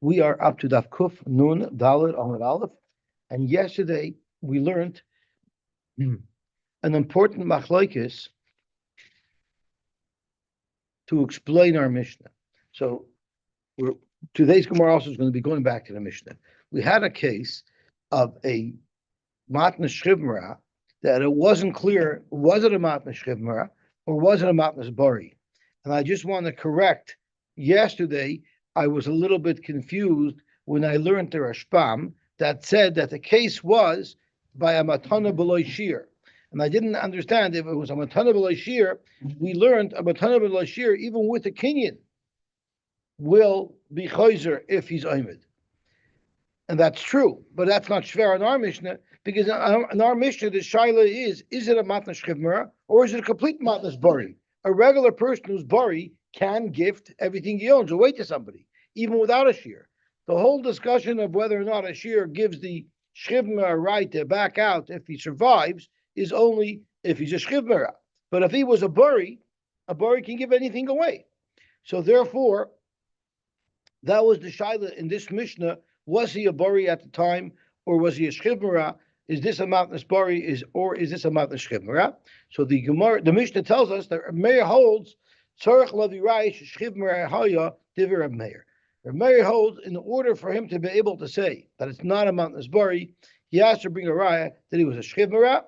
We are up to Daf Kuf Nun Dalet Amud Aleph, and yesterday we learned an important machlokes to explain our Mishnah. So today's Gemara also is going to be going back to the Mishnah. We had a case of a matnas shchivmara that it wasn't clear, was it a matnas shchivmara or was it a matnas bari? And I just want to correct, yesterday I was a little bit confused when I learned the Rashbam that said that the case was by a matana below shir. And I didn't understand if it was a matana below shir. We learned a matana below shir, even with the kinyan, will be chayzer if he's oimid. And that's true, but that's not shver in our Mishnah, because in our Mishnah, the shaila is it a matnas shchivmara or is it a complete matnas bari? A regular person who's bari can gift everything he owns away to somebody, even without a shear. The whole discussion of whether or not a shear gives the shchivmara right to back out if he survives is only if he's a shchivmara. But if he was a bari can give anything away. So therefore, that was the shaila in this Mishnah. Was he a bari at the time, or was he a shchivmara? Is this a matnas bari, or is this a matnas shchivmara? So the Gemara, the Mishnah tells us that Meir holds tzarich lavi raish shchivmara haya divrei Reb Meir. Reb Meir holds, in order for him to be able to say that it's not a matnas bari, he has to bring a raya that he was a shchivmara,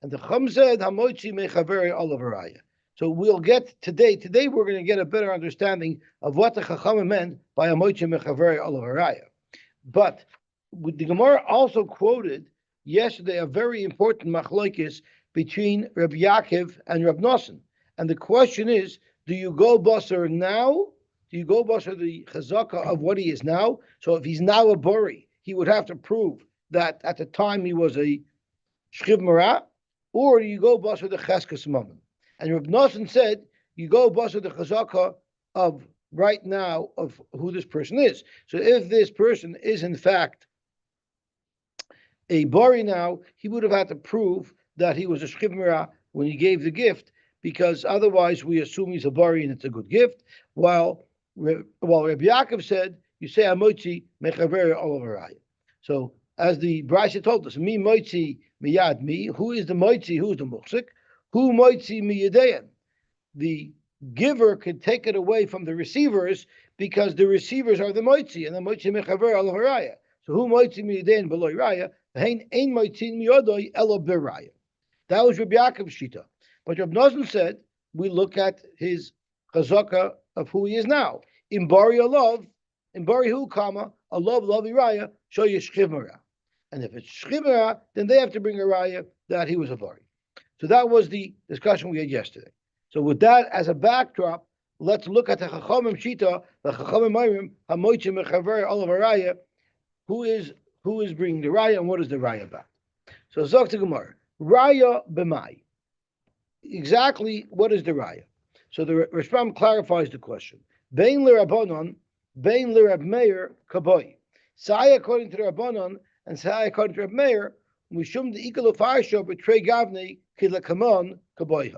and the Chum said hamoitzi mechaveri olav raya. So we'll get today. Today we're going to get a better understanding of what the Chacham meant by hamoitzi mechaveri olav raya. But the Gemara also quoted yesterday a very important machlokes between Reb Yaakov and Reb Nosson. And the question is, do you go Basra now? Do you go Basra the chazaka of what he is now? So if he's now a bori, he would have to prove that at the time he was a shchivmara, or do you go Basra the cheskes mammon? And Reb Nosson said, you go Basra the chazaka of right now of who this person is. So if this person is in fact a bari now, he would have had to prove that he was a shchivmara when he gave the gift, because otherwise we assume he's a bari and it's a good gift. While Rabbi Yaakov said, you say amotzi mechaveri olav. So as the Brisa told us, mi moitzi miyad mi, who is the moitzi, who is the muksik, who moitzi miyadeyan. The giver could take it away from the receivers because the receivers are the moitzi, and the moitzi mechaver al haraya. So who moitzi miyadein below raya? Hein ein moitzi miyadoi elo beraya. That was Rabbi Yaakov's shita. But Rabbi Nosson said we look at his chazaka of who he is now. In bari alav, in bari hu kama alav lavi raya show you shchivmara. And if it's shchivmara, then they have to bring a raya that he was a bari. So that was the discussion we had yesterday. So with that as a backdrop, let's look at the Chachamim Shita, the Chachamim Mayrim, Hamoitzi Mechaver Olav Raya, who is bringing the Raya and what is the Raya about? So Zok to Gemara, Raya B'mai. Exactly what is the Raya? So the Rashbam clarifies the question. Bein l'Rabbanon, Bein l'Rab Meir Kaboy. Say according to the Rabbanon and say according to Rab Meir, Mishum the Ikal of Farsha betray Gavni Kilakamon Kaboy.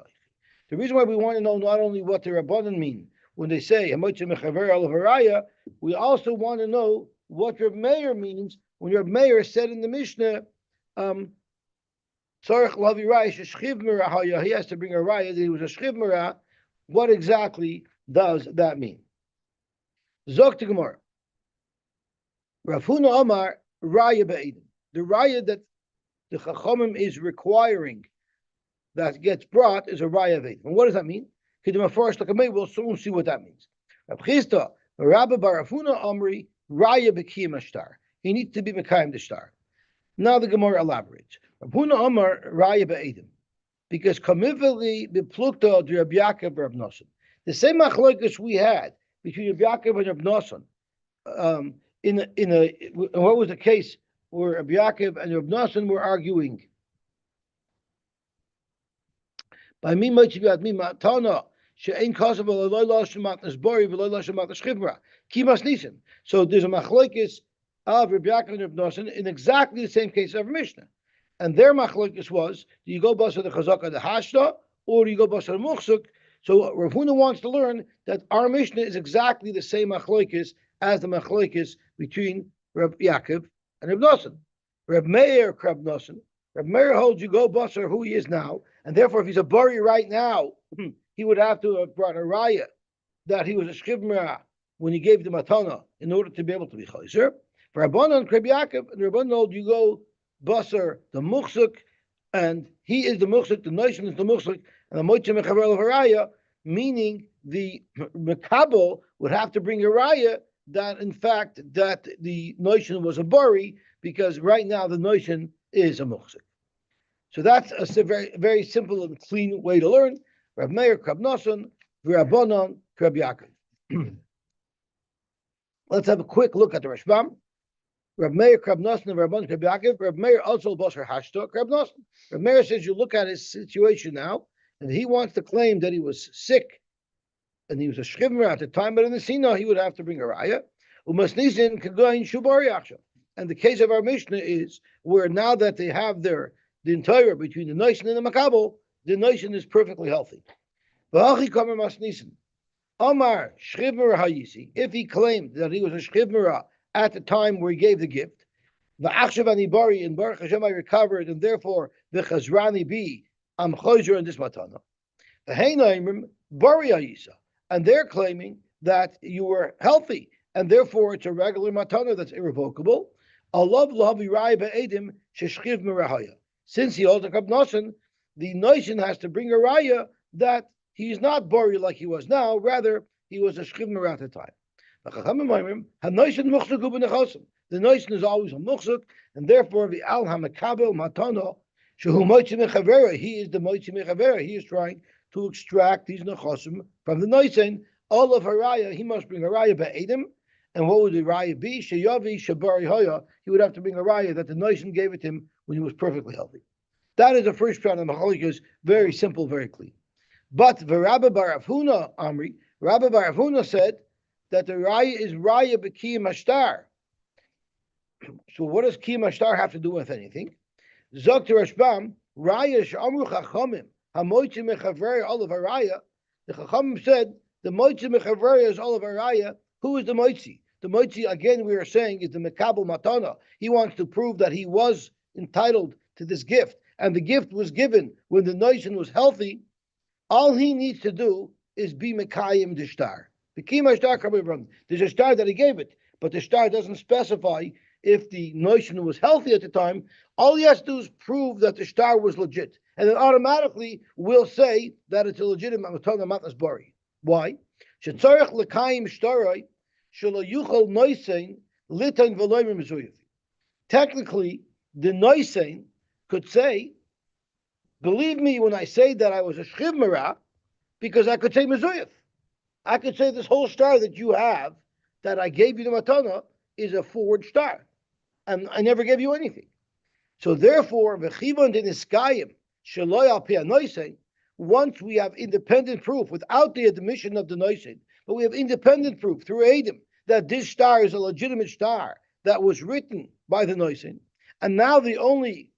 The reason why we want to know not only what the Rabbanon mean when they say Hamoitzi Mechaver Olav Haraya, we also want to know what Reb Meir means when Reb Meir said in the Mishnah, Tzarech Lavi Raya Shchivmara Haya, he has to bring a raya that he was a Shchivmara. What exactly does that mean? Zok to Gemara. Rav Huna Amar Raya Be'edim. The raya that the Chachamim is requiring that gets brought is a raya vedim. And what does that mean? We'll soon see what that means. Rab Chista, Rabbi Barafuna Amri, raya b'kiyam Shtar. He needs to be mekayim the Shtar. Now the Gemara elaborates. Rab Huna Amar raya be'edim, because kamiveli beplukta de Rab Yaakov Rab Nosson. The same machlokes we had between Rab Yaakov and Rab Nosson. What was the case where Rab Yaakov and Rab Nosson were arguing? By me, matana she'ein kasav v'loy lashon matnas bori v'loy lashon matnas chivra kimas nisim. So there's a machlokes of Rabbi Yaakov and Rabbi Nosson in exactly the same case of Mishnah, and their machlokes was: do you go basar the chazaka the hashta, or do you go basar the muchsuk So Rav Huna wants to learn that our Mishnah is exactly the same machlokes as the machlokes between Reb Yaakov and Reb Nosson. Reb Meir, Reb Nosson. Reb Meir holds you go Basra who he is now, and therefore if he's a bari right now, he would have to have brought a raya that he was a shchivmera when he gave the matana in order to be able to be chayzer. For Rabbanan, Reb Yaakov, and Rabbanan hold you go Basar the muchsuk, and he is the muchsuk, the nation is the muchsuk, and the moitzeh mechaver of haraya, meaning the mekabel would have to bring a raya that in fact that the nation was a bari, because right now the nation is a muchsuk. So that's a very, very simple and clean way to learn. Rav Meir, Krab Nosson, Rabbanan, Krab Yaakov. Let's have a quick look at the Rashbam. Rav Meir, Krab Nosson, and Rabbanan, Krab Yaakov. Rav Meir also Basar Hashta, Krab Nosson. Rav Meir says you look at his situation now, and he wants to claim that he was sick, and he was a shchivmer at the time, but in the Sina he would have to bring a raya. Umasnisin Kagain Shubari Aksha. And the case of our Mishnah is where now that they have the entire between the nation and the makabel, the nation is perfectly healthy. Omar Shchivmer Hayisi, if he claimed that he was a Shchivmera at the time where he gave the gift, V'achshavani Bari, and Baruch Hashem I recovered, and therefore V'chazrani Bi, I'm Choyzer in this matana. V'heinaimrim Bari Hayisa, and they're claiming that you were healthy, and therefore it's a regular matana that's irrevocable. Alav Lavi Rai Be'edim Sheshchiv Merahaya. Since he holds a Kabnosan, the nation has to bring a raya that he's not buried like he was now, rather he was a shchivmer at the time. The nation is always a muchsuk, and therefore the al hamakabel matano shehu moitzi mechavera. He is the moitzi mechavera. He is trying to extract these nechosim from the nation. All of haraya, he must bring a raya be'edim. And what would the raya be? Sheyavi shabari hoya. He would have to bring a raya that the nation gave it to him when he was perfectly healthy. That is the first round of Machalikas, very simple, very clean. But the Rabbi Bar Avhuna, Amri, Rabbi Bar Avhuna said that the raya is raya b'kiyam Shtar. So what does kiyam Shtar have to do with anything? Zok to Rashbam, raya she'amru chachamim, hamoitzi mechavrei olav haraya. The chachamim said the moitzi mechavrei is olav haraya. Who is the moitzi? The moitzi, again, we are saying, is the mekabel matana. He wants to prove that he was entitled to this gift, and the gift was given when the nation was healthy. All he needs to do is be mekayim the shtar. There's a shtar that he gave it, but the shtar doesn't specify if the nation was healthy at the time. All he has to do is prove that the shtar was legit, and then automatically we'll say that it's a legitimate matana matnas bari. Why? Shetzarech lekayim shtarai shelo yuchol noisein litan v'loyim mezuyev. Technically, the noisein could say, believe me when I say that I was a shchivmera, because I could say mezuyif. I could say this whole star that you have, that I gave you the matana, is a forged star, and I never gave you anything. So therefore, v'chivon deniskayim shelo al pi hanoisein. Once we have independent proof, without the admission of the noisein, but we have independent proof through Adam that this star is a legitimate star that was written by the noisein, and now the only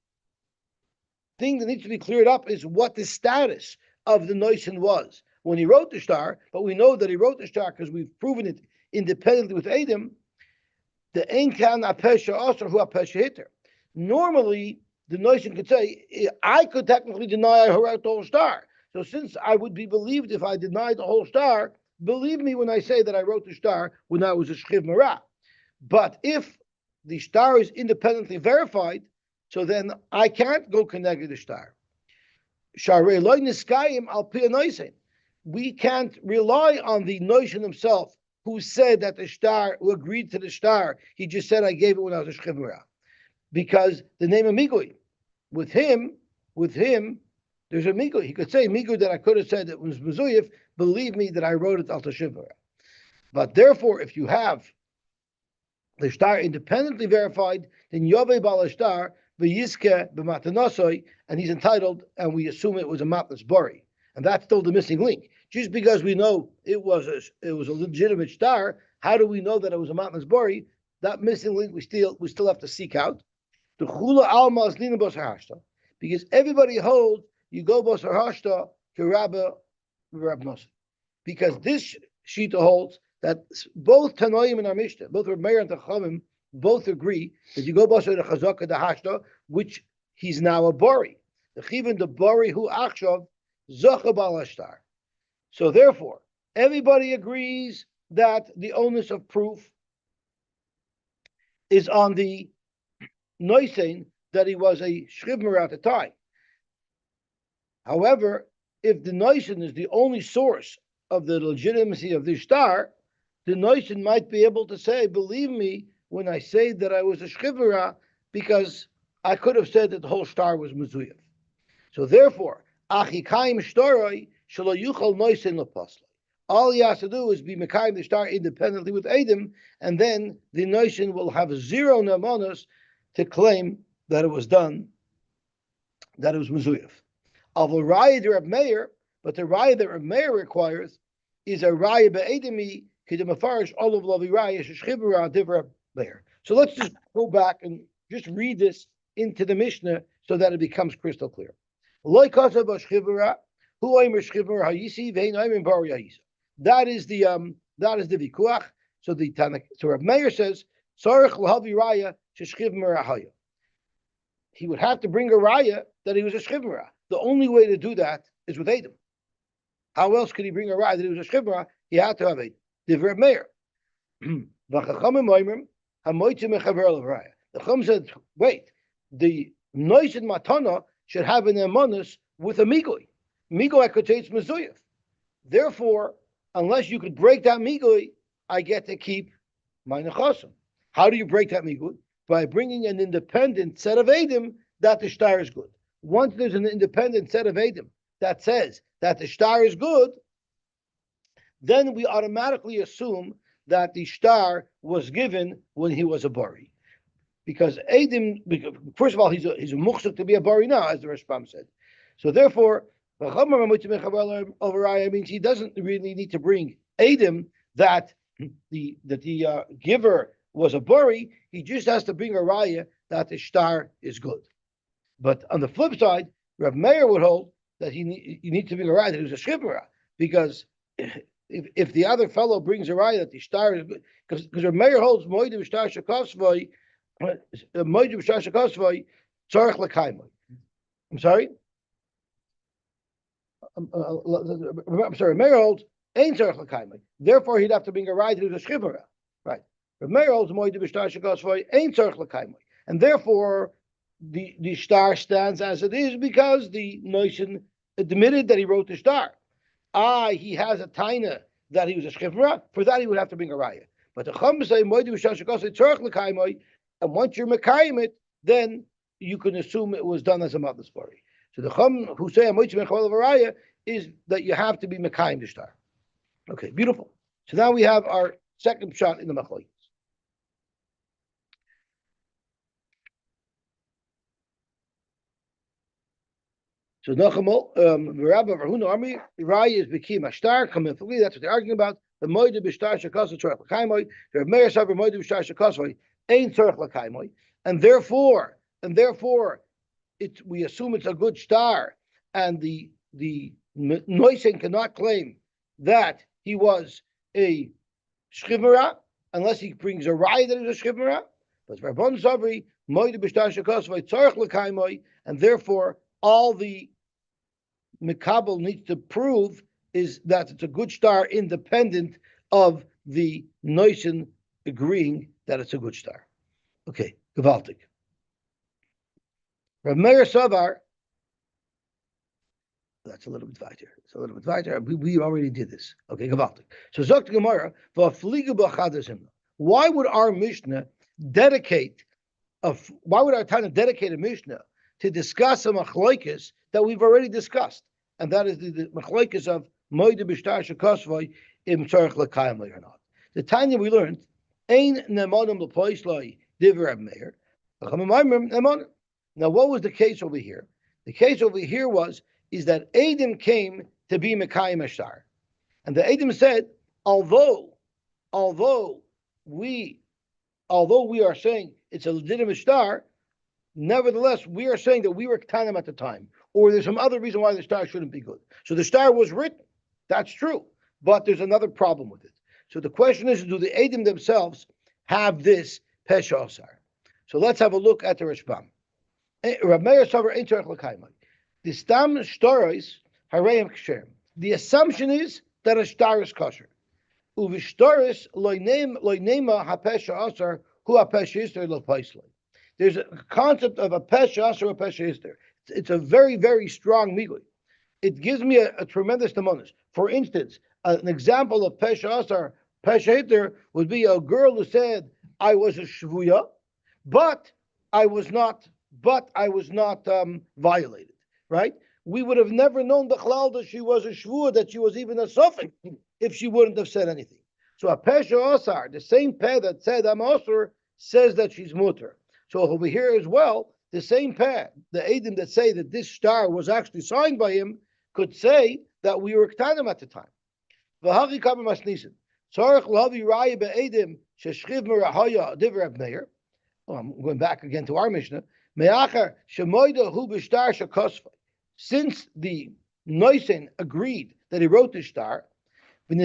thing that needs to be cleared up is what the status of the nation was when he wrote the shtar. But we know that he wrote the shtar because we've proven it independently with Adam. The enkan apesha asr hu apesha hitter. Normally, the nation could say, I could technically deny I wrote the whole shtar. So since I would be believed if I denied the whole shtar, believe me when I say that I wrote the shtar when I was a shchiv marah. But if the shtar is independently verified, so then I can't go connect the shtar. We can't rely on the notion himself who said that the shtar, who agreed to the shtar. He just said, I gave it when I was a shchiv marah. Because the name of Migui, with him, there's a Migui. He could say Migui that I could have said it was Mezuyif. Believe me that I wrote it al tashiv marah. But therefore, if you have the shtar independently verified, then Yovei Bal Shtar v'Yizke b'Matanasoy, and he's entitled, and we assume it was a matnas bari, and that's still the missing link. Just because we know it was a legitimate shtar, how do we know that it was a matnas bari? That missing link we still have to seek out. The chula alma is lina basar hashta, because everybody holds you go basar hashta to Rabba Rab Nosson, because this Shita holds that both Tanoim and our Mishnah, both Reb Meir and Chachamim, both agree that you go Basra the Chazaka the Hashta, which he's now a Bori. The Chivin the Bori who Achshav Zacha Bal Shtar. So therefore, everybody agrees that the onus of proof is on the Noisein that he was a Shchivmer at the time. However, if the Noisein is the only source of the legitimacy of the Shtar, the Noisein might be able to say, believe me when I say that I was a Shchivra, because I could have said that the whole Shtar was Mezuyev. So therefore, Achikaim Shtaroi Shalo Yuchal Noisein Lepasla. All he has to do is be Mekayim the Shtar independently with Adam, and then the Noisein will have zero Namanos to claim that it was done, that it was Mezuyev. Of a Raya de Reb Meir, but the Raya that Reb Meir requires is a Raya be'edemi k'demafarish olav lavi Raya sheshchivra divrei Meir. So let's just go back and just read this into the Mishnah so that it becomes crystal clear. Loi kasav b'shchivra hu oimer shchivra hayisi ve'ein oimer bari hayisa. That is the vikuach. So the Tanakh, so Reb Meir says sarich lahavi Raya sheshchivra haya. He would have to bring a Raya that he was a shchivra. The only way to do that is with Adam. How else could he bring a Raya that he was a shchivra? He had to have a divrei Meir. The Chum said, wait, the Noisein Matana should have an emunus with a Migoi. Migoi, I could say it's Mezuyev. Therefore, unless you could break that Migoi, I get to keep my Nechasim. How do you break that Migoi? By bringing an independent set of Adam that the Shtar is good. Once there's an independent set of Adam that says that the Shtar is good, then we automatically assume that the Shtar was given when he was a Bari. Because Adam, first of all, he's a muksuk to be a Bari now, as the Rashbam said. So therefore, means he doesn't really need to bring Adam that the giver was a Bari. He just has to bring a Raya that the Shtar is good. But on the flip side, Rav Meir would hold that you need to bring a Raya that he was a Shchivra, because if the other fellow brings a Raya that the Shtar is good, because Rav Meir holds Moedim Shtar Shekosvoi, Tzarech L'Kaimoi. I'm sorry? I'm sorry, Meir holds Ein Tzarech L'Kaimoi. Therefore, he'd have to bring a Raya that he was a Shchivra. Right. Rav Meir holds Moedim Shtar Shekosvoi, Ein Tzarech L'Kaimoi. And therefore, the Shtar stands as it is because the Noisein admitted that he wrote the Shtar. He has a taina that he was a shchivra. For that, he would have to bring a raya. But the Chum say, and once you're mekayim it, then you can assume it was done as a mother's bari. So the Chum who say a raya is that you have to be mekayim the Shtar. Okay, beautiful. So now we have our second shot in the machlokes. So Nachamol, Rabbi Varhuna Army, Raya is Bekim Ashtar, Kamifli, that's what they're arguing about. The Moide Bishtar Shakasa Tzorach Lakaimoy, the Meir Saber Moide Bishtar Shakasoi, Ain Tzorach Lakaimoy, and therefore, we assume it's a good star, and the Noisein cannot claim that he was a Shchivra unless he brings a Raya that he was a Shchivra. But Rabban Sabri, Moide Bishtar Shakasoi, Tzorach Lakaimoy, and therefore, all the Mikabel needs to prove is that it's a good star independent of the Noisein agreeing that it's a good star. Okay, gewaltig. Rav Meir Savar, that's a little bit weiter. It's a little bit weiter. We already did this. Okay, gewaltig. So Zok the Gemara, why would our Mishnah dedicate why would our Tana dedicate a Mishnah to discuss a machlokes that we've already discussed, and that is the machlokes of Moide Bishtar Shekosvoi im Tzarech L'Kaimoi or not. The Tanya we learned, Ein Nemonim L'Poisloi Divrei Meir. Now, what was the case over here? The case over here is that Adam came to be Mekayim Ashtar, and the Adam said, although we are saying it's a legitimate star, nevertheless, we are saying that we were Ktanim at the time, or there's some other reason why the star shouldn't be good. So the star was written. That's true. But there's another problem with it. So the question is, do the Eidim themselves have this Pesha Osar? So let's have a look at the Rashbam. Rab Meir Savar Ein Tzarich L'Kaimai. The Stam Shtaros Harayim Kshem. The assumption is that a shtar is kosher. Uvishtaris loynema hapesha asar hu hapesha ister lo paisley. There's a concept of a pesha asar a pesha ister. It's a very, very strong migui. It gives me a tremendous demonis. For instance, an example of pesha asar, pesha ister would be a girl who said, I was a shvuya, but I was not violated, right? We would have never known the chalal that she was a shvua, that she was even a suffix, if she wouldn't have said anything. So a pesha osar, the same peh that said I'm osar, says that she's mutter. So over here as well, the same peh, the edim that say that this shtar was actually signed by him, could say that we were ktanim at the time. V'hachi kabel masnisin. Tzarich lavi raya be'edim sheshchiv merahaya divrei Reb Meir. I'm going back again to our Mishnah. Me'achar shemoida hu b'shtar shekosvay. Since the Noisen agreed that he wrote the shtar, and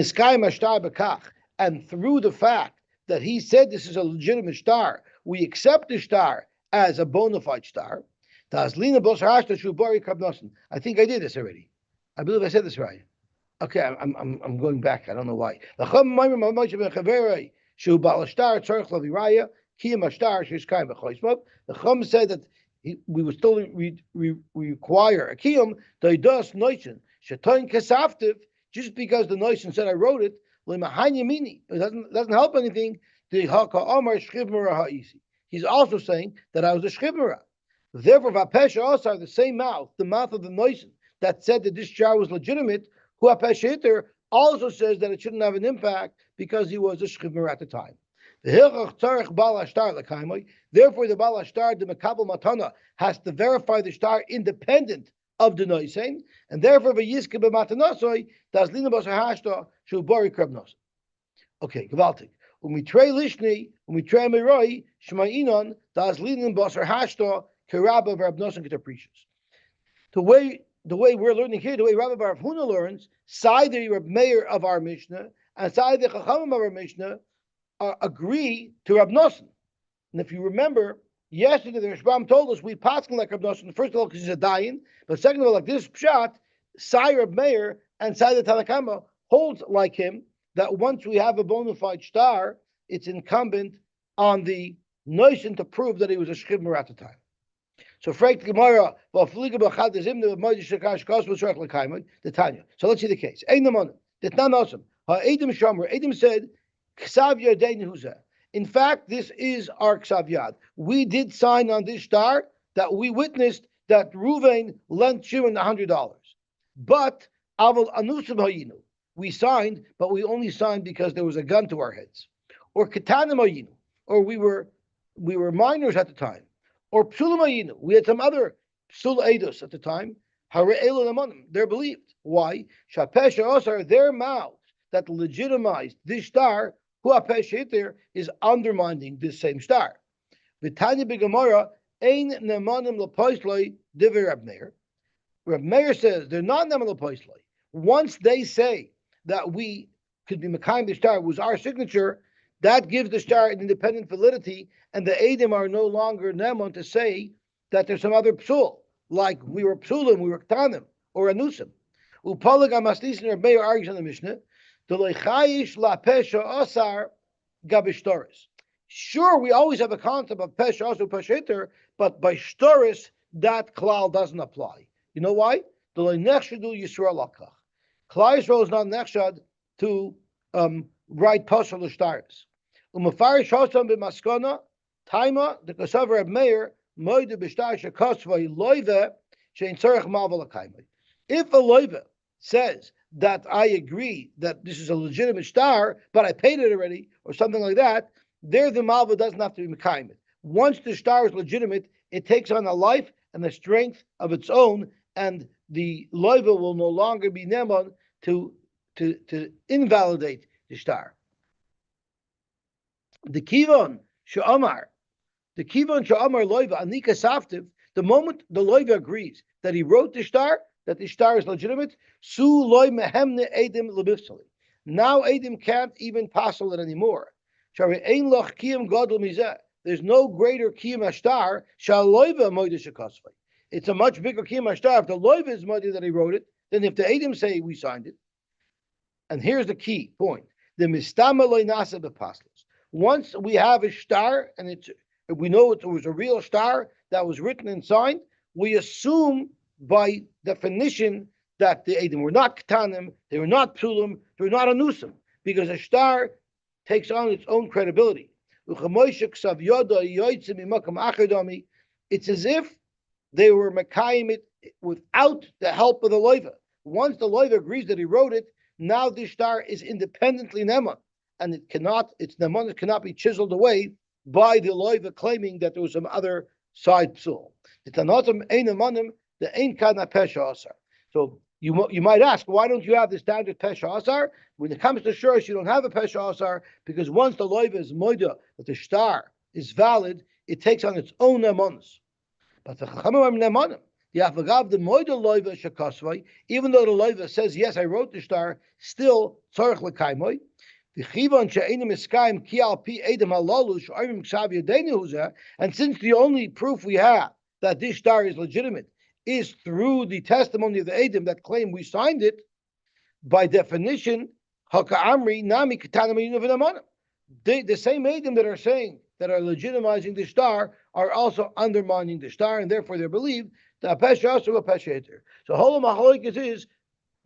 through the fact that he said this is a legitimate shtar, we accept the shtar as a bona fide shtar. I think I did this already. I believe I said this right. Okay, I'm going back. I don't know why. The Chum said that we would still require a kiyum doidos noisen shetoin kasaftiv. Just because the noisen said I wrote it, it doesn't help anything. He's also saying that I was a shchivmera. Therefore, vapesha also the same mouth, the mouth of the noisen that said that this jar was legitimate. Who apesha also says that it shouldn't have an impact because he was a shchivmera at the time. Therefore, the Baal Shtar, the Mekabel Matana, has to verify the shtar independent of the Noisen, and therefore v'yiske b'matanasoi das lina basar hashta shu bari krabnos. Okay, gewaltig. Umitrei lishni, umitrei miroi, shmainon das lina basar hashta kerabba v'rabnosan ketaprecious. The way we're learning here, the way Rabbi Bar Huna learns, side the Reb Meir of our Mishnah and side the Chachamim of our Mishnah agree to Rab Nosson. And if you remember, yesterday the Rashbam told us we paskin like Rab Nosson. First of all, because he's a dayan, but second of all, like this pshat, Sai Rab Meir and Sai the Tanakama holds like him that once we have a bona fide shtar, it's incumbent on the notion to prove that he was a shchivmer at the time. So Frek Gemara, the Tanya. So let's see the case. Edim said, in fact, this is our Ksav Yad. We did sign on this shtar that we witnessed that Ruvain lent Shimon $100. But Aval Anusim Hayinu. We signed, but we only signed because there was a gun to our heads. Or Ketanim Hayinu. Or we were minors at the time. Or Psulam Hayinu. We had some other Psul Eidos at the time. Hara'el Lamanim. They're believed. Why? Shapesha Osar, their mouths that legitimized this shtar, who apesheter is undermining this same shtar. V'tanya b'Gemara ein nemanim lepoisloi divrei Reb Meir. Reb Meir says they're not neman lepoisloi. Once they say that we could be mekayim the shtar was our signature, that gives the shtar an independent validity, and the edim are no longer neman to say that there's some other psul, like we were psulim, we were ktanim, or anusim. Upalag amastis and Reb Meir argues in the Mishnah. Sure, we always have a concept of pesha also pesheter, but by shtoris that klal doesn't apply. You know why? Klal Yisrael is not nechshad to write pasha l'shtaris. Umafarish hosam b'maskana taima the kasav Reb Meir moide b'shtar shekosvay loive shein tzarech malva l'kaimai. If a loive says that I agree that this is a legitimate shtar, but I paid it already, or something like that, there the malva doesn't have to be mekayim. Once the shtar is legitimate, it takes on a life and a strength of its own, and the loiva will no longer be neman to invalidate the shtar. The kivon she'amar loiva anika saftiv. The moment the loiva agrees that he wrote the shtar, that the shtar is legitimate, su loy mehemne edim lebifsali. Now edim can't even passel it anymore. Shari ein loch kiyam gadol mizeh. There's no greater kiyam ashtar shal loiva moide shekasvei. It's a much bigger kiyam ashtar if the loiva is moide that he wrote it than if the edim say we signed it. And here's the key point: the mistama loy nasa bepaslos. Once we have a shtar and we know it was a real shtar that was written and signed, we assume by definition that the edim were not ketanim, they were not psulim, they were not anusim, because a shtar takes on its own credibility. It's as if they were makayim it without the help of the loiva. Once the loiva agrees that he wrote it, now the shtar is independently neman, and its neman cannot be chiseled away by the loiva claiming that there was some other side psul. So you might ask, why don't you have the standard pesha asar? When it comes to shurish, you don't have a pesha asar because once the loiva is moida that the shtar is valid, it takes on its own nemanus. But the chachamim are nemanim. The afagav the moida loiva shekasvai, even though the loiva says yes, I wrote the shtar, still tzarich lekaimoy. And since the only proof we have that this shtar is legitimate is through the testimony of the Edom that claim we signed it, by definition, the same Edom that are saying that are legitimizing the shtar are also undermining the shtar, and therefore they believe that pesha asur pesha heter. So whole machlokes is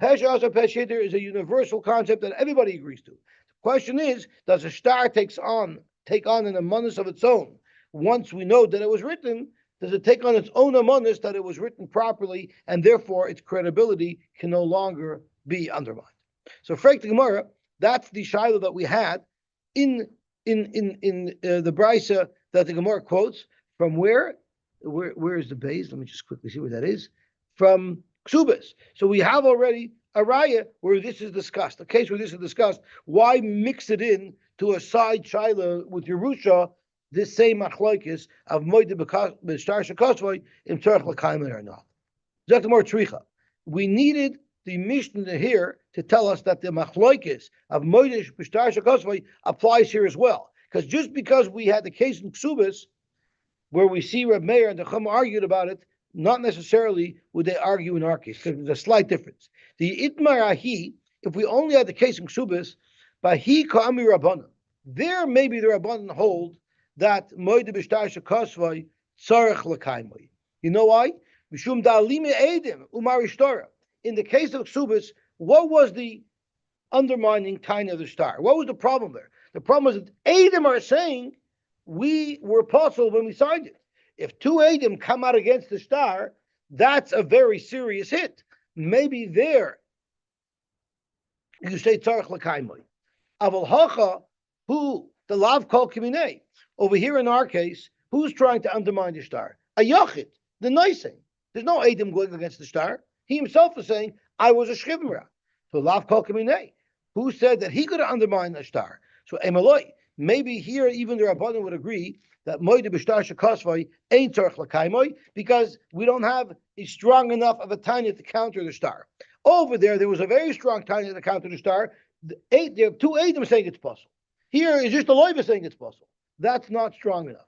pesha asur pesha heter is a universal concept that everybody agrees to. The question is, does a shtar take on an amanus of its own once we know that it was written? Does it take on its own amanus that it was written properly, and therefore its credibility can no longer be undermined? So, Frek the Gemara, that's the shiloh that we had in the brisa that the Gemara quotes from where is the base? Let me just quickly see where that is. From Ksubas. So we have already a raya where this is discussed, a case where this is discussed. Why mix it in to a side shiloh with Yerusha? This same machlokes of moide b'shtar shekasvoi im tzarich l'kaim or not. Just more tricha. We needed the Mishnah here to tell us that the machlokes of moide b'shtar shekasvoi applies here as well. Because just because we had the case in Ksubas where we see Reb Meir and the Chum argued about it, not necessarily would they argue in our case, because there's a slight difference. The Itmar Ahi, if we only had the case in Ksubas, Bahi Ka'ami Rabbanan, there maybe the Rabbanan hold that moide b'shtar shekasvoi tzarich l'kaimoi. You know why? Mishum da'alime edim umari shtora. In the case of Ksubas, what was the undermining tiny of the shtar? What was the problem there? The problem was that edim are saying we were puzzled when we signed it. If two edim come out against the shtar, that's a very serious hit. Maybe there you say tzarich l'kaimoi. Aval hacha who the lav kol kiminei. Over here in our case, who's trying to undermine the shtar? A yachid, the noising. There's no edim going against the shtar. He himself is saying, I was a shchivmra. So lav kol kaminei. Who said that he could undermine the shtar? So emaloi. Maybe here even the Rabbanan would agree that moide b'shtar shekasvoi ain't tzarich l'kaimoi because we don't have a strong enough of a tanya to counter the shtar. Over there was a very strong tanya to counter the shtar. There are two edim saying it's possible. Here is just the loiva saying it's possible. That's not strong enough.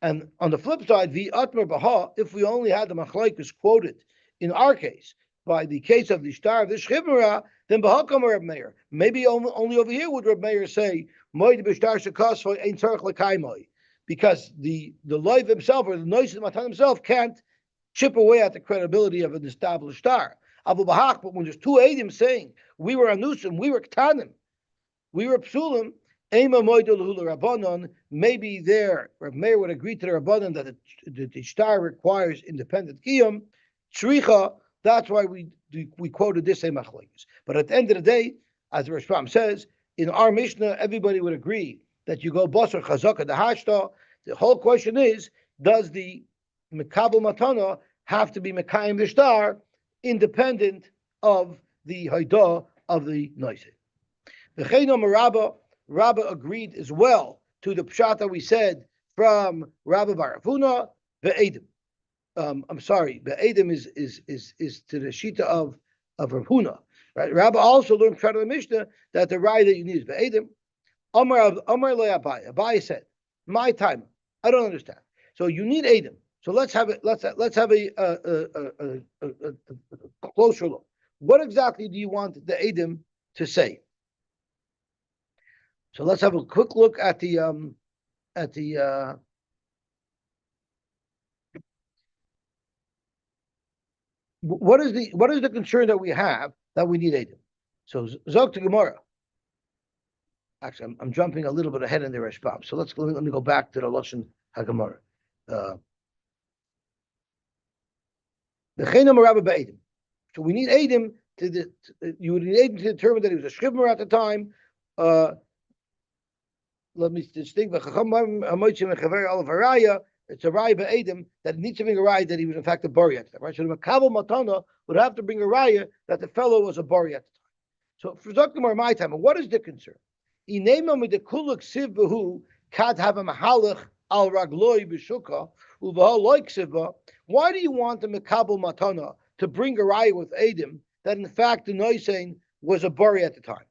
And on the flip side, the Atmar Baha, if we only had the machlokes quoted in our case, by the case of the shtar of the Shchivmara, then Baha come Reb Meir. Maybe only over here would Reb Meir say, Moed b'shtar shekasvoi ein tzarich l'kaimoi, because the loiv himself or the noise of the matan himself can't chip away at the credibility of an established shtar. Abu Bahak, but when there's two edim saying we were anusim, we were ktanim, we were psulim, maybe there, Rav Meir would agree to the Rabbanan that the shtar requires independent kiyum. Tzricha, that's why we quoted this same machlokes. But at the end of the day, as the Rashbam says, in our Mishnah, everybody would agree that you go Basra Chazaka the Hashta. The whole question is, does the Mekabel Matana have to be Mekayim the shtar independent of the Haidah of the Noiseh? The Rabba agreed as well to the pshat that we said from Rabbi Barafuna, the Edim. I'm sorry, but Adam is to the shita of Rav Huna, right? Rabbi also learned from the Mishnah that the raya that you need is Adam. Amar le Abai. Abai said, "My time. I don't understand. So you need Adam. So let's have it. Let's have a closer look. What exactly do you want the Adam to say? So let's have a quick look at the what is the concern that we have that we need Adam? So Zog to Gemara. Actually, I'm jumping a little bit ahead in the Rashbam. So let me go back to the Lashon HaGemara. The Cheinam Rabba Ba'edim. So we need Adam you would need Adam to determine that he was a Shchivmer at the time. Let me distinct. It's a raya ba'edim that needs to bring a raya that he was in fact a bari at the time. Right? So the makabel matana would have to bring a raya that the fellow was a bari at the time. So for Zaktimar my time, what is the concern? Inema with the kuluk siv behu kad have a mahalach al ragloi b'shuka uvahal loik sivba. Why do you want the makabel matana to bring a raya with Adam that in fact the noisein was a bari at the time?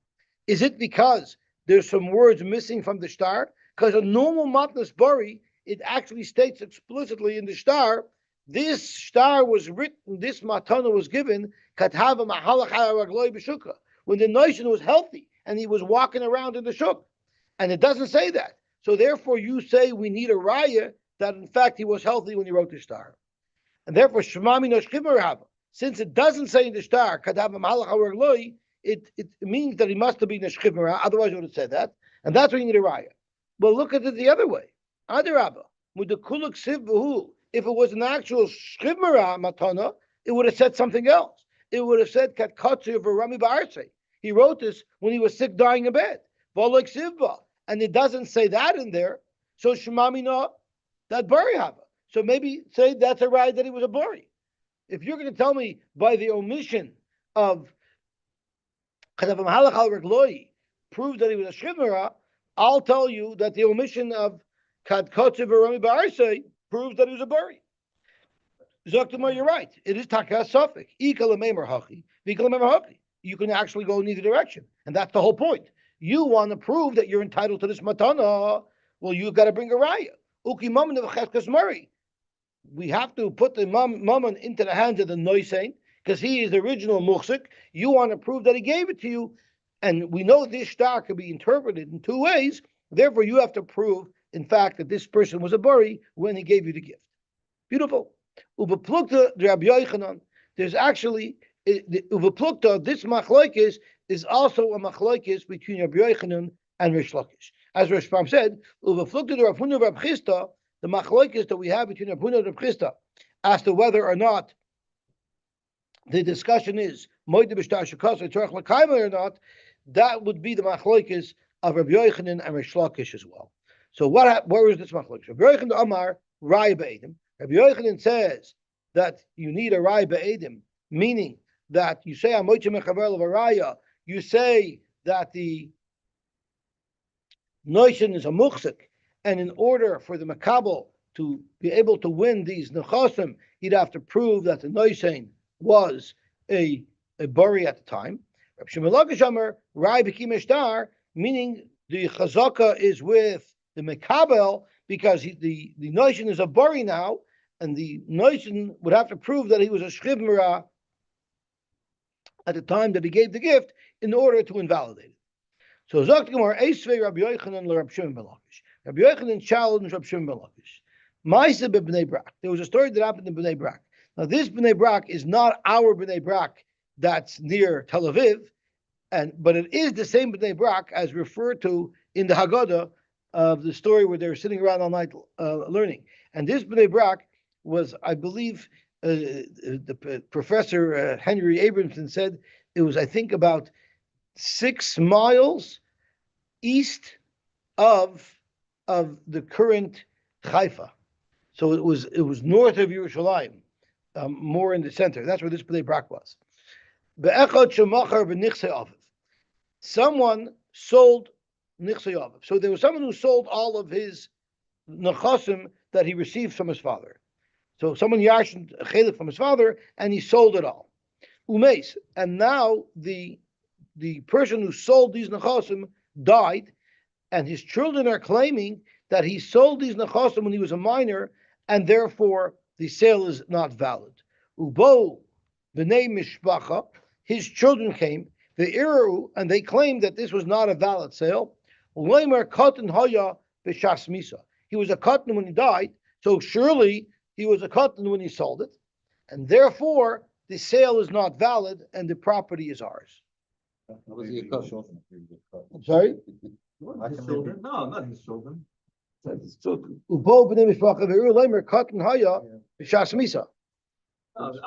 Is it because there's some words missing from the Shtar? Because a normal matnas bari, it actually states explicitly in the Shtar, this Shtar was written, this matana was given, kathava mahalach ha'aragloi b'shuka, when the nation was healthy and he was walking around in the shuk. And it doesn't say that. So therefore you say we need a raya that in fact he was healthy when he wrote the Shtar. And therefore, Shemami no shchimer hava. Since it doesn't say in the Shtar, kathava mahalach ha'aragloi, it means that he must have been a shchivra, otherwise it would have said that, and that's why you need a raya. But look at it the other way. Adarabba, with the kuluk siv v'hu, if it was an actual shchivra matana, it would have said something else. It would have said katkatsu of Rami Ba'arse. He wrote this when he was sick, dying in bed. V'olek sivba, and it doesn't say that in there. So shemami no, that bari hava. So maybe say that's a raya that he was a bari. If you're going to tell me by the omission of prove that he was a shchivra, I'll tell you that the omission of kad kotzev Rami Ba'arse proves that he was a bari. Zoktamar, you're right. It is taka suffix. You can actually go in either direction, and that's the whole point. You want to prove that you're entitled to this matana. Well, you've got to bring a raya. We have to put the mammon into the hands of the noisein, because he is the original muhsik. You want to prove that he gave it to you, and we know this shtar can be interpreted in two ways. Therefore, you have to prove, in fact, that this person was a bari when he gave you the gift. Beautiful. Ubeplukta Rabbi Yochanan. There's actually ubeplukta. This machlokes is also a machlokes between Rabbi Yochanan and Rish Lakish. As Rish Pam said, ubeplukta the Rav Huna Rav Chisda, the machlokes that we have between Rav Huna and Rav Chisda, as to whether or not the discussion is moed b'shtar shekas or tzorach l'kayma or not, that would be the machlokes of Rabbi Yochanan and Rish Lakish as well. So where is this machlokes? Rabbi Yochanan Amar Raya B'Edim. Rabbi Yochanan says that you need a Raya B'Edim, meaning that you say Amoitche Mechaver L'Varaya, you say that the notion is a muchsik, and in order for the Makabel to be able to win these nechasim, he'd have to prove that the notion was a bari at the time. Rabbi Shimon Lakish Amar Raya B'Kim Shtar, meaning the chazaka is with the Makabel, because the notion is a bari now, and the notion would have to prove that he was a shchivra at the time that he gave the gift in order to invalidate it. So Zok Gemara Eisvei Rabbi Yochanan LeRabbi Shimon ben Lakish. Rabbi Yochanan challenged Rabbi Shimon ben Lakish. Ma'aseh b'Bnei Brak. There was a story that happened in Bnei Brak. Now this Bnei Brak is not our Bnei Brak that's near Tel Aviv, but it is the same Bnei Brak as referred to in the Haggadah of the story where they were sitting around all night learning. And this Bnei Brak was, I believe, the professor Henry Abramson said it was, I think, about 6 miles east of the current Haifa. So it was north of Yerushalayim, more in the center. That's where this Bnei Brak was. Someone sold Nichsei Aviv. So there was someone who sold all of his nechasim that he received from his father. So someone yarshed a chelik from his father, and he sold it all. Umeis, and now the person who sold these nechasim died, and his children are claiming that he sold these nechasim when he was a minor, and therefore the sale is not valid. Ubo b'nei mishpacha, his children came, the iru, and they claimed that this was not a valid sale. Leimer katan haya b'shas misa. He was a katan when he died, so surely he was a katan when he sold it, and therefore the sale is not valid, and the property is ours. Was he a coach? I'm sorry? His children? No, not his children. Ubo b'nei mishpacha v'iru leimer katan haya b'shas misa. His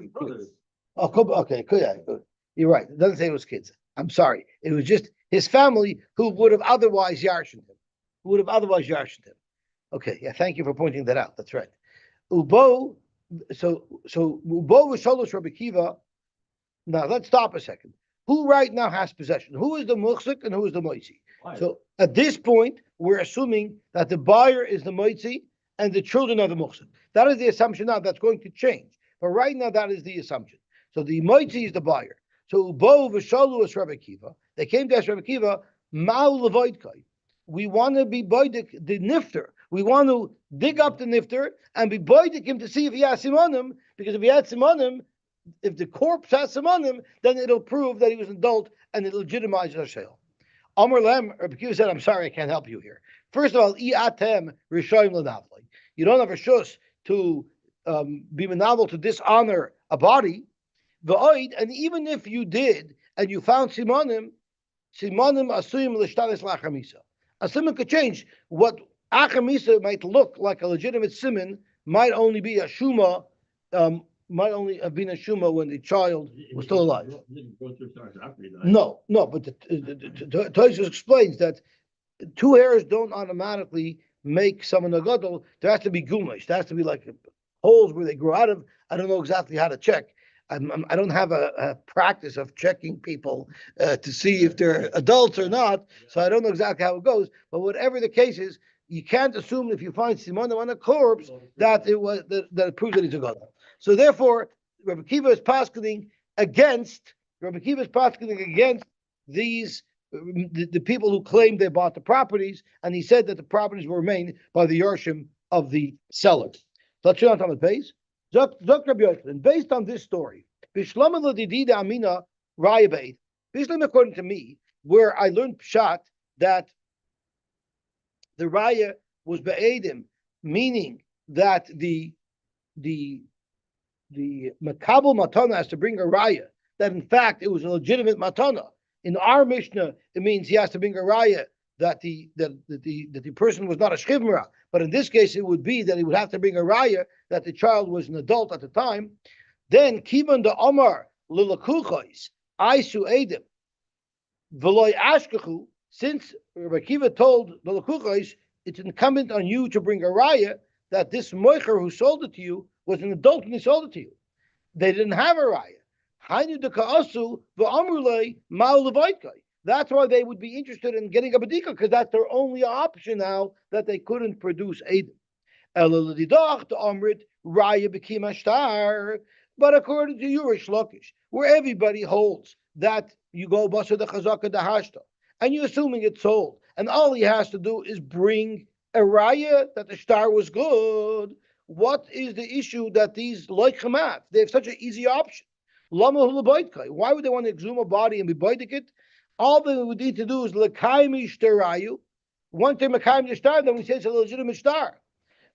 brothers. Oh, okay, good. You're right. It doesn't say it was kids. I'm sorry. It was just his family who would have otherwise yarshened him. Okay, yeah. Thank you for pointing that out. That's right. Ubo. So Ubo v'shalosh Rabbi Kiva. Now let's stop a second. Who right now has possession? Who is the muhsik and who is the moitzi? So at this point, we're assuming that the buyer is the moitzi and the children are the muhsik. That is the assumption now. That's going to change. But right now, that is the assumption. So the moitzi is the buyer. So Ubo v'shalu is Rabbi Kiva. They came to ask Rabbi Kiva, Ma'u levoidkai. We want to be boidik the nifter. We want to dig up the nifter and be boidik him to see if he has simonim. Because if he had simonim, if the corpse has simonim, then it'll prove that he was an adult and it legitimizes our sale. Amar Lem, Rabbi Kiva said, I'm sorry, I can't help you here. First of all, iatem rishoyim lenavlei. You don't have a shus to be novel to dishonor a body, and even if you did and you found simonim asuyim l'shtaris lachamisa. A simon could change. What achamisa might look like a legitimate simon might only be a shuma, might only have been a shuma when the child was still alive. No, but the Tosfos explains that 2 hairs don't automatically make someone a gadol. There has to be gumish. There has to be like holes where they grow out of. I don't know exactly how to check. I don't have a practice of checking people to see if they're adults or not, so I don't know exactly how it goes. But whatever the case is, you can't assume if you find simonim on a corpse that it proves that he's a gadol. So therefore, Rabbi Kiva is paskening against these the people who claimed they bought the properties, and he said that the properties will remain by the yarshim of the seller. Let's show on the page. And based on this story, according to me, where I learned pshat that the raya was be'edim, meaning that the makabel matana has to bring a raya, that in fact it was a legitimate matana. In our Mishnah, it means he has to bring a raya that the person was not a shchivmera. But in this case, it would be that he would have to bring a raya that the child was an adult at the time. Then kivan the omar lilakuchos aisu edim v'loy ashkachu. Since Rabbi Kiva told the lakuchos, it's incumbent on you to bring a raya that this moicher who sold it to you was an adult when he sold it to you. They didn't have a raya. That's why they would be interested in getting a badika, because that's their only option now that they couldn't produce Eidim. But according to Yurish Lakish, where everybody holds that you go Basra the Chazaka the Hashta, and you're assuming it's sold, and all he has to do is bring a raya that the shtar was good, what is the issue that these like Hamat? They have such an easy option. Why would they want to exhume a body and be baidik it? All they would need to do is l'kaimi shtarayu. Once they're mekayim shtar, then we say it's a legitimate shtar.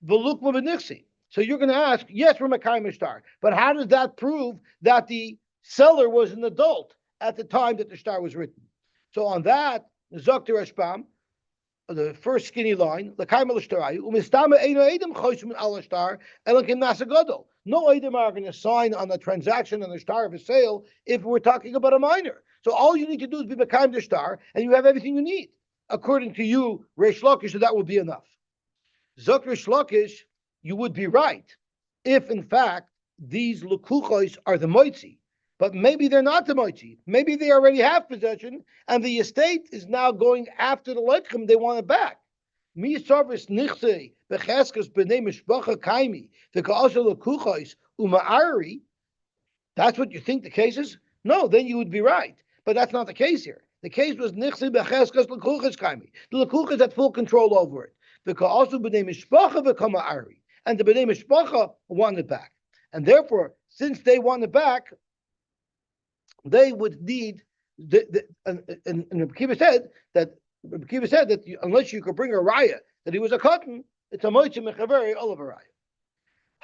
V'lukma b'nixi. So you're going to ask, yes, we're mekayim shtar, but how does that prove that the seller was an adult at the time that the shtar was written? So on that, Zokter Ashpam, the first skinny line, l'kaimi l'shtarayu, umistama eino edim choshim al shtar elakim nasagodol. No edim are going to sign on the transaction on the shtar of a sale if we're talking about a minor. So all you need to do is be mekayim the shtar, and you have everything you need. According to you, Reish Lakish, so that will be enough. Zok Reish Lakish, you would be right if, in fact, these lukuchos are the moitzi. But maybe they're not the moitzi. Maybe they already have possession, and the estate is now going after the leichem. They want it back. Mi sarvis nichse becheskes b'nei mishpacha kaimi v'ka'asel lekuchos uma'ari. That's what you think the case is? No, then you would be right. But that's not the case here. The case was nichsi becheskes lekuchos kaimi. The lekuchos had full control over it. V'ka'asel b'nei mishpacha v'kama'ari, and the b'nei mishpacha wanted it back, and therefore, since they want it back, they would need. And Rabbi Kiva said that unless you could bring a raya that he was a cotton, it's a moitzah mechaveri olav a raya.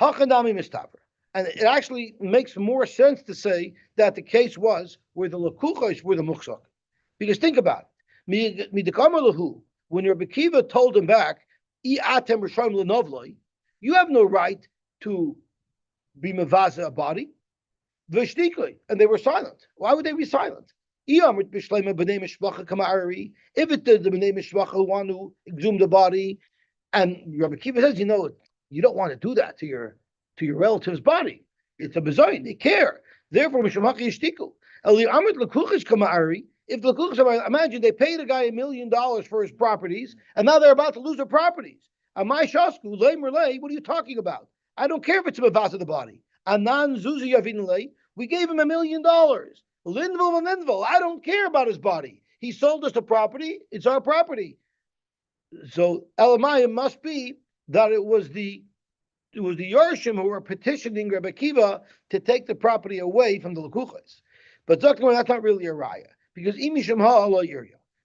Hachanami mistaver, and it actually makes more sense to say that the case was where the lekuchos were the muchzak, because think about it. Midikamer when Rabbi Kiva told him back, I atem rishon lenovloi, you have no right to be mevaza a body. And they were silent. Why would they be silent? If it's the b'nei mishpacha who want to exhume the body, and Rabbi Kiva says, you don't want to do that to your relative's body. It's a bezoin. They care. Therefore, if the lekuchos, imagine they paid a guy $1 million for his properties, and now they're about to lose their properties. What are you talking about? I don't care if it's a mevaz of the body. Anan zuzi yavinle. We gave him $1 million. Linville. I don't care about his body. He sold us the property. It's our property. So Elamaya must be that it was the Yorshim who were petitioning Rebbe Kiva to take the property away from the Lekuchos. But that's not really a raya, because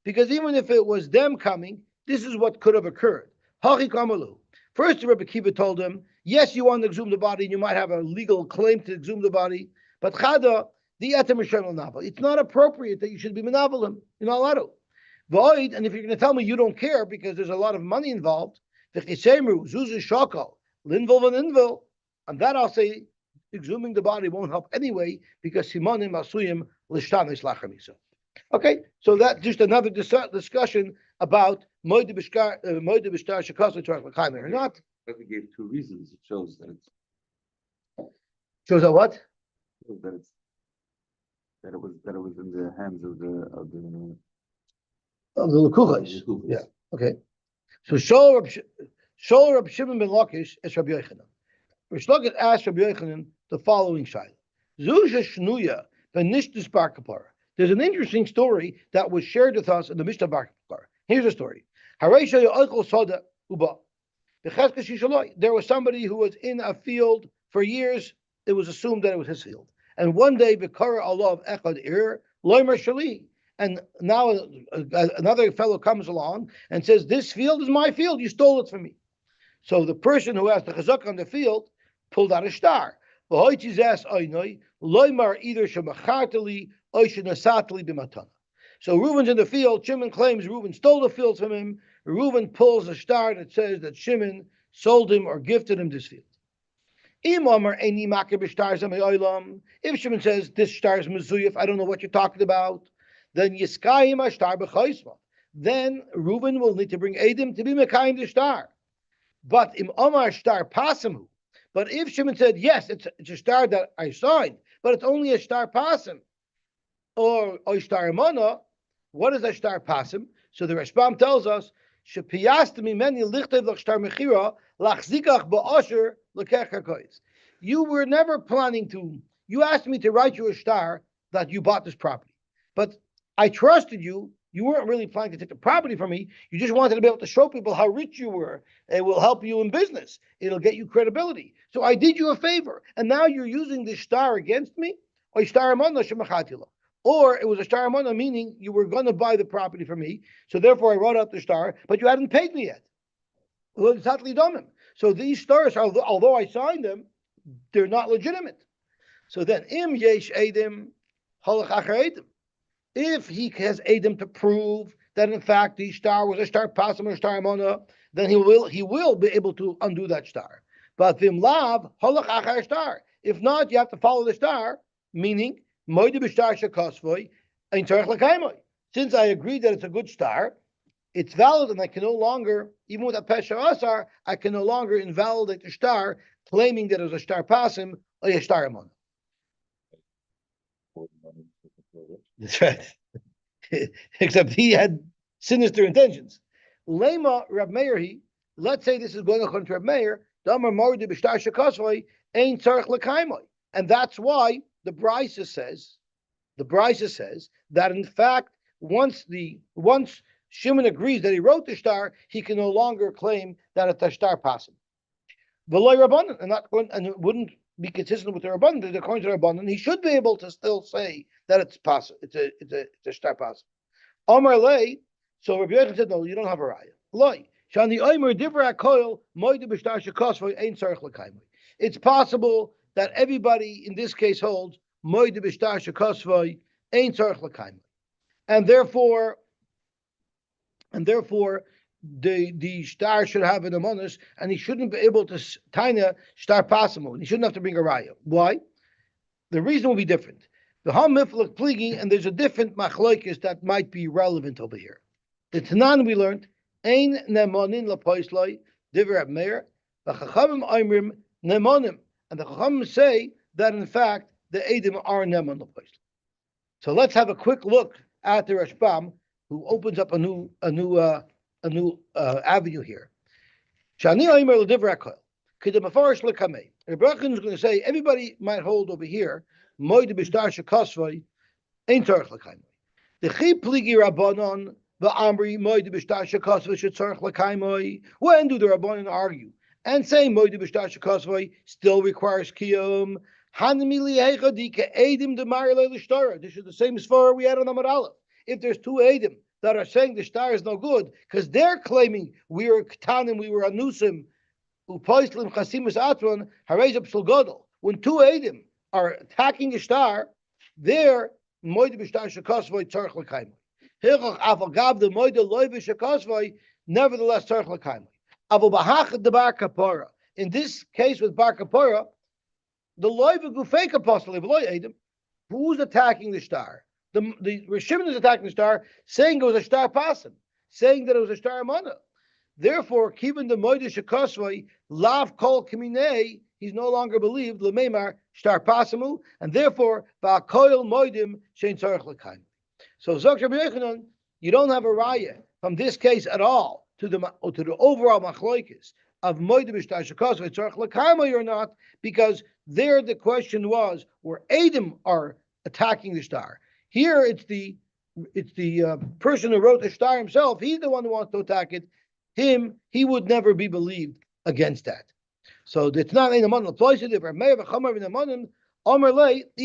because even if it was them coming, this is what could have occurred. Hachi Kamalu. First, Rebbe Kiva told him, yes, you want to exhume the body, and you might have a legal claim to exhume the body, but Chada, the Etem Rishon Navel. It's not appropriate that you should be Menavelim. You're not allowed to. Void, and if you're going to tell me you don't care because there's a lot of money involved, V'chisemru, Zuzu Shoko, Linvil Vaninvil, and that I'll say, exhuming the body won't help anyway, because Simonim Asuyim Lishtanis Lachamisa. Okay, so that's just another discussion about Moed Bishtar Shekasa Torah L'Chaimer or not. But we gave 2 reasons. It shows that Shows that what? That it was in the hands of the Lekuchos. Lekuchos. Yeah. Okay. So Shol Rab Shimon ben Lakish is Rabbi Yochanan. Rish Lakish asked Rabbi Yochanan the following shaila: Zusha Shnuya v'Nishtus Bar Kapara. There's an interesting story that was shared with us in the Mishnah Bar Kapara. Here's the story. Hareisha Yochel Soda Uba. There was somebody who was in a field for years. It was assumed that it was his field. And one day, B'kara Allah Echad Ir Loimer Shali. And now another fellow comes along and says, this field is my field. You stole it from me. So the person who has the chazak on the field pulled out a shtar. So Reuben's in the field. Shimon claims Reuben stole the field from him. Reuben pulls a shtar that says that Shimon sold him or gifted him this field. If Shimon says this shtar is mezuyif, I don't know what you're talking about, then Yiskayim Ashtar b'chaisma. Then Reuben will need to bring Edim to be Mekayim the shtar. But im Omar shtar pasamu. But if Shimon said, yes, it's a shtar that I signed, but it's only a shtar pasam, or shtar emana, what is a shtar pasam? So the Rashbam tells us, Shepiyastami meni lichtev l'shtar mechira lachzikach ba'asher l'kech hakoyz. You were never planning to. You asked me to write you a shtar that you bought this property, but I trusted you. You weren't really planning to take the property from me. You just wanted to be able to show people how rich you were. It will help you in business. It'll get you credibility. So I did you a favor, and now you're using this shtar against me. Or shtar emana shemachatila. Or it was a shtar emana, meaning you were going to buy the property from me. So therefore, I wrote out the shtar, but you hadn't paid me yet. So these stars, although I signed them, they're not legitimate. So then, im yesh edim halach acher edim. If he has edim to prove that in fact the shtar was a shtar pasam or shtar emana, then he will be able to undo that shtar. But vim lav halach acher shtar. If not, you have to follow the shtar, meaning moide b'shtar shekosvoi ein tzarich l'kaimoi. Since I agreed that it's a good shtar, it's valid, and I can no longer, even with a pesha asar, I can no longer invalidate the shtar, claiming that it was a shtar pasim or a shtar emana. That's right. Except he had sinister intentions. Lema Rab Meirhi let's say this is going according to Reb Meir, and that's why the Brisa says that in fact once Shimon agrees that he wrote the shtar, he can no longer claim that it's a shtar possible. And it wouldn't be consistent with the Rabbanan, because according to the Rabbanan, he should be able to still say that it's possible. It's a shtar possible. Omar lay. So Rabbi Yochanan said, no, you don't have a raya. Loi. Shani Omer Divra Koil Moide B'Shtar Shekosvoi Ein Tzarich L'Kaimoi. It's possible that everybody in this case holds Moide B'Shtar Shekosvoi Ein Tzarich L'Kaimoi, and therefore the shtar should have an amonis, and he shouldn't be able to taina shtar possible. He shouldn't have to bring a raya. Why? The reason will be different. The ham miflek pligi, and there's a different machloikis that might be relevant over here. The Tanan we learned, ein nemonin lapoisloi divrei Reb Meir, the chachamim oimrim nemonim, and the chachamim say that in fact the edim are nemon lapoisloi. So let's have a quick look at the Rashbam, who opens up a new avenue here. Shani oimer l'divrei koil kedem afarish lekamei. Reb Yochanan is going to say everybody might hold over here moide b'shtar shekosvoi ein tzarich l'kaimoi. The chi pligi rabbanon v'amri moide b'shtar shekosvoi shetzarich l'kaimoi. When do the rabbanon argue and say moide b'shtar shekosvoi still requires kiyum? Hanmili heicha dike edim demar le'lishtara. This is the same svara we had on Amar Aleph. If there's two edim that are saying the shtar is no good because they're claiming we were ketanim, we were anusim, upoislim chasimus atron harezab shulgodol. When two edim are attacking the shtar, they're moide b'shtar shekosvoi tzarich l'kaimoi. Hilchach afal gav the moide loy v'shekosvoi, nevertheless tzarich l'kaimoi. Aval b'hachad the bar kapora. In this case with bar kapora, the loy v'gufei kapostoli v'loy edim. Who's attacking the shtar? The Shimon is attacking the shtar, saying it was a shtar pasim, saying that it was a shtar amana. Therefore, keeping the moide shekosvoi lav kol kaminei, he's no longer believed lemeimar shtar pasimu, and therefore va'koil moidim shein tzarich l'kaim. So Zok Rabbi Yochanan, you don't have a raya from this case at all to the overall machloikis of moidim shtar shekosvoi tzarich l'kaim or not, because there the question was where edim are attacking the shtar. Here it's the person who wrote the shtar himself. He's the one who wants to attack it. He would never be believed against that. So it's not in the man applies to it. The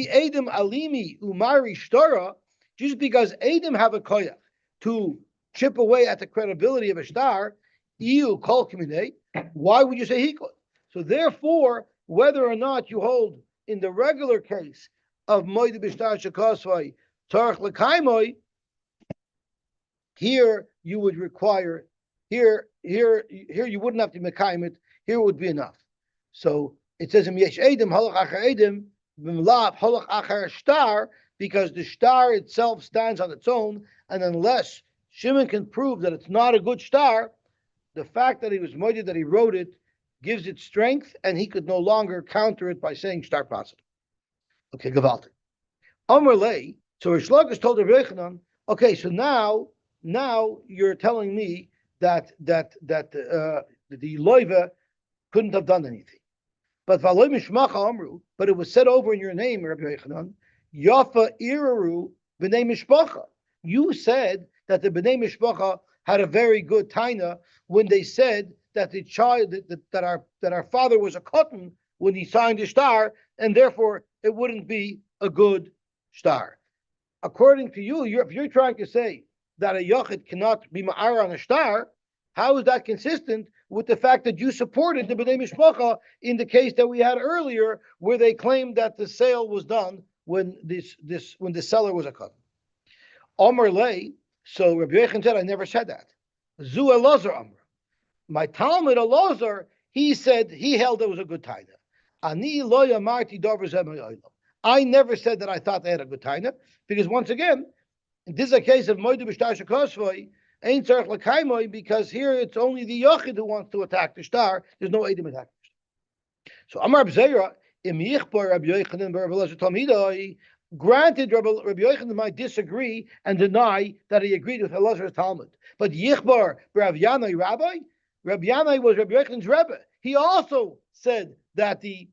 Adam Alimi Umari Shtara, just because Adam have a koyach to chip away at the credibility of a shtar, you call Kiminei, why would you say he could? So therefore, whether or not you hold in the regular case of Moed B'Shtar Shekosvai Tzarich L'Kaimoi, here you would require, here you wouldn't have to mekayim it. Here would be enough. So it says in Yesh Edim Halach Achar Edim B'Mlav Halach Achar Shtar, because the shtar itself stands on its own, and unless Shimon can prove that it's not a good shtar, the fact that he was moeded, that he wrote it, gives it strength, and he could no longer counter it by saying shtar positive. Okay, Gavalti. Amar Lei. So Rish Lakish told Rav Yochanan, okay, so now you're telling me that the loiva couldn't have done anything. But but it was said over in your name, Rabbi Yochanan, Yafa Iraru b'nei mishpacha. You said that the b'nei mishpacha had a very good taina when they said that the child that our father was a cotton when he signed the shtar, and therefore it wouldn't be a good shtar. According to you, if you're trying to say that a yochid cannot be ma'ara on a shtar, how is that consistent with the fact that you supported the b'nei mishpacha in the case that we had earlier, where they claimed that the sale was done when the seller was a cotton? Omer lei. So Rabbi Yochanan said, I never said that. Zu Elazar Amr. My Talmud Elazar, he said he held it was a good taina. Ani lo yamarti davar zeh me'olam. I never said that I thought they had a good taina, because once again, this is a case of moedu b'shtar shekosvoi ain't tzarich l'kaimoi, because here it's only the yochid who wants to attack the shtar. There's no edim attacking the shtar. So Amar B'Zeira im yichbar Rabbi Yochanan b'Rabbi Elazar Talmidai. Granted, Rabbi Yochanan might disagree and deny that he agreed with Elazar's Talmud, but yichbar b'Rav Yanai Rabbi, Rabbi Yanai was Rabbi Yochanan's Rebbe. He also said that the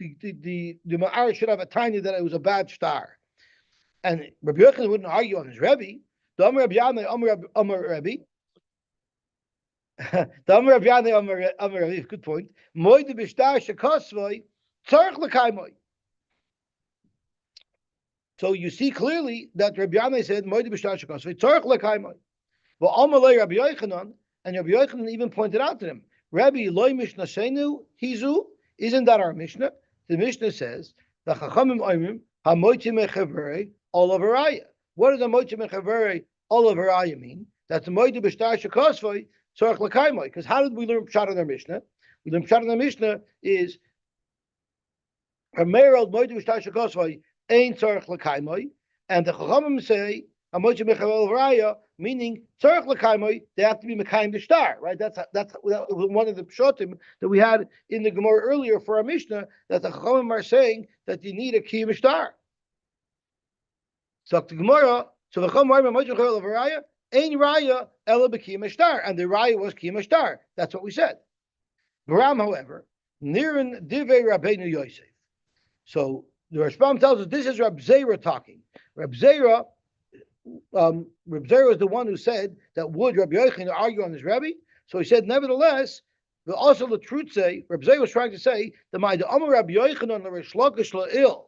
Ma'ar should have a tiny that it was a bad shtar. And Rabbi Yochanan wouldn't argue on his Rebbe. The Amar Rabbi Yanai, Amar Rebbe. The Amar Rabbi Yanai, Amar Rebbe, good point. Moide b'shtar shekosvoi, tzarech l'kaimoi. So you see clearly that Rabbi Yanai said, Moide b'shtar shekosvoi, tzarech l'kaimoi. But Amalei Rabbi Yochanan, and Rabbi Yochanan even pointed out to him, Rabbi Loi Mishnah Shenu Hizu, isn't that our Mishnah? The Mishnah says, the Chachamim Oimim, HaMoitzi Mechaverei, Olav Araya. What does HaMoitzi Mechaverei, Olav Araya mean? That's the Moide B'shtar Shekosvoi, Tzorach L'kaimoi. Because how did we learn Pshat in our Mishnah? We learn Pshat in our Mishnah is, Hamerod Moide B'shtar Shekosvoi, Ein Tzorach L'kaimoi. And the Chachamim say, HaMoitzi Mechaverei Olav Araya, meaning tzarech l'kaimoi, they have to be mekayim the shtar, right? That's one of the pshotim that we had in the Gemara earlier for our Mishnah, that the Chachamim are saying that you need a kiyum shtar. So the Gemara, so the Chachamim are mekayim raya, ein raya ela b'kiyum shtar, and the raya was kiyum shtar. That's what we said. Baram, however, nirin divei Rabbeinu Yosy. So the Rashbam tells us this is Rab Zera talking. Rab Zera was the one who said that would Rabbi Yochanan argue on his Rebbe. So he said, nevertheless, but also the truth say, Rabbi Zera was trying to say, the Amar Rabbi Yochanan l'Reish Lakish la'il,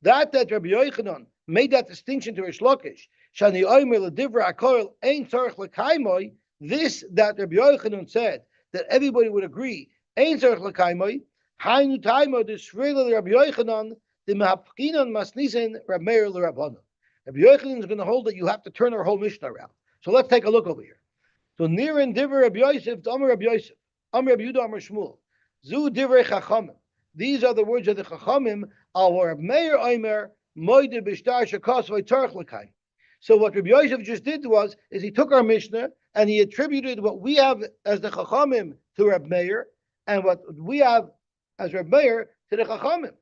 that Rabbi Yochanan made that distinction to Reish Lakish, Shani Omer l'Divra HaKoil Ein Tzarech L'Kaimoi, this that Rabbi Yochanan said, that everybody would agree, Ein Tzarech L'Kaimoi, Hainu Taimo D'Shreila Rabbi Yochanan, the Mahapkinan Masnisen Rabbi Meir l'Rabbanan. Rabbi Yochanan is going to hold that you have to turn our whole Mishnah around. So let's take a look over here. So Nirin Divrei Rabbi Yosef to Amar Rabbi Yosef, Amar Rabbi Yehuda Amar Shmuel, Zu Divrei Chachamim. These are the words of the Chachamim. Al Rabbi Meir Omer Moide B'Shtar Shekosvei Tzarech L'Kaim. So what Rabbi Yosef just did is he took our Mishnah and he attributed what we have as the Chachamim to Rabbi Meir and what we have as Rabbi Meir to the Chachamim.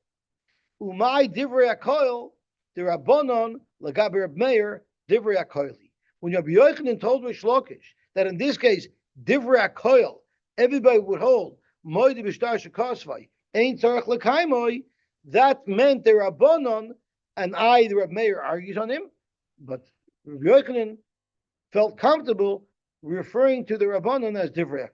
Umay Divrei HaKoil, the Rabbanon, Lagabi Reb Meir, Divrei HaKoili. When Rabbi Yochanan told Reish Lakish that in this case, Divrei HaKoil, everybody would hold, Moide B'Shtar Shekosvai, Ein Tzarech L'Kaimoi, that meant the Rabbanon, and the Reb Meir argues on him, but Rabbi Yochanan felt comfortable referring to the Rabbanon as Divrei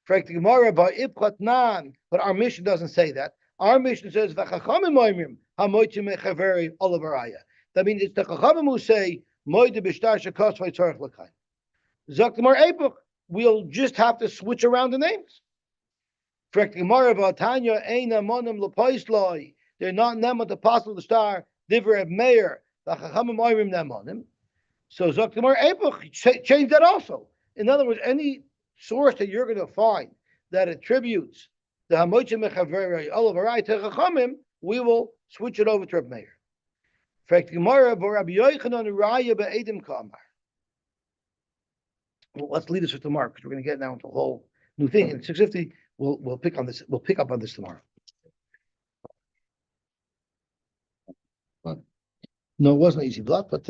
HaKoil. But our mission doesn't say that. Our mission says, V'chachamim oimrim, ha-moitzi mechaveri olav araya. That means it's the Chachamim who say, Moide b'shtar shekosvei tzarech l'kaim. Zok Gemara Eipuk, we'll just have to switch around the names. Frek Gemara v'atanya eina monim l'poisloi. They're not nemot the apostle of the star, Divrei Meir, V'chachamim oimrim nemonim. So Zok Gemara Eipuk, change that also. In other words, any source that you're going to find that attributes the Hamoitzi Mechaveri Olav Arai to Chachamim, we will switch it over to Reb Meir. Fact Gemara, Rabbi Yochanan Raya be'edim Kamar. Well, let's leave this for tomorrow because we're going to get now into a whole new thing. In 6:50, we'll pick on this. We'll pick up on this tomorrow. No, it wasn't an easy block, but